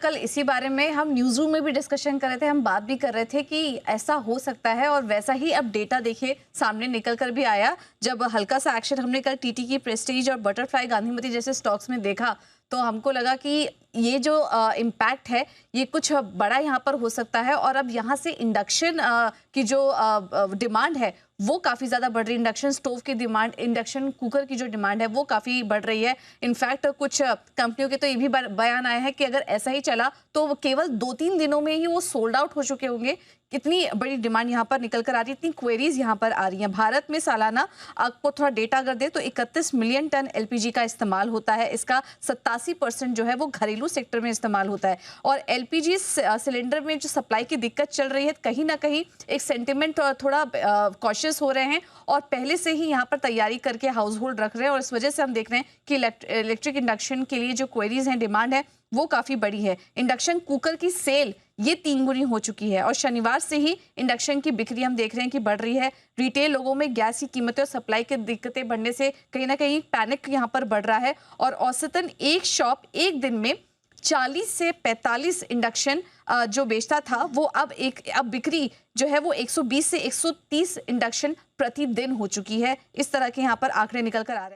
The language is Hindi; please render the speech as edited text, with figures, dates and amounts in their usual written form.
कल इसी बारे में हम न्यूज़ रूम में भी डिस्कशन कर रहे थे, हम बात भी कर रहे थे कि ऐसा हो सकता है और वैसा ही अब डेटा देखिए सामने निकल कर भी आया। जब हल्का सा एक्शन हमने कल टीटी की प्रेस्टीज और बटरफ्लाई गांधीमती जैसे स्टॉक्स में देखा, तो हमको लगा कि ये जो इम्पैक्ट है ये कुछ बड़ा यहाँ पर हो सकता है। और अब यहाँ से इंडक्शन की जो डिमांड है वो काफ़ी ज़्यादा बढ़ रही है। इंडक्शन स्टोव की डिमांड, इंडक्शन कुकर की जो डिमांड है वो काफ़ी बढ़ रही है। इनफैक्ट कुछ कंपनियों के तो ये भी बयान आया है कि अगर ऐसा ही चला तो वो केवल 2-3 दिनों में ही वो सोल्ड आउट हो चुके होंगे। कितनी बड़ी डिमांड यहाँ पर निकल कर आ रही है, इतनी क्वेरीज यहाँ पर आ रही हैं। भारत में सालाना आपको थोड़ा डेटा अगर दे तो 31 मिलियन टन एलपीजी का इस्तेमाल होता है। इसका 87% जो है वो घरेलू सेक्टर में इस्तेमाल होता है। और एलपीजी सिलेंडर में जो सप्लाई की दिक्कत चल रही है, कहीं ना कहीं एक सेंटिमेंट थोड़ा कॉशियस हो रहे हैं और पहले से ही यहाँ पर तैयारी करके हाउस होल्ड रख रहे हैं। और इस वजह से हम देख रहे हैं कि इलेक्ट्रिक इंडक्शन के लिए जो क्वेरीज हैं, डिमांड है वो काफी बड़ी है। इंडक्शन कुकर की सेल ये 3 गुनी हो चुकी है और शनिवार से ही इंडक्शन की बिक्री हम देख रहे हैं कि बढ़ रही है। रिटेल लोगों में गैस की कीमतें और सप्लाई की दिक्कतें बढ़ने से कहीं ना कहीं पैनिक यहाँ पर बढ़ रहा है। और औसतन एक शॉप एक दिन में 40 से 45 इंडक्शन जो बेचता था वो अब बिक्री जो है वो 120 से 130 इंडक्शन प्रतिदिन हो चुकी है। इस तरह के यहाँ पर आंकड़े निकल कर आ रहे हैं।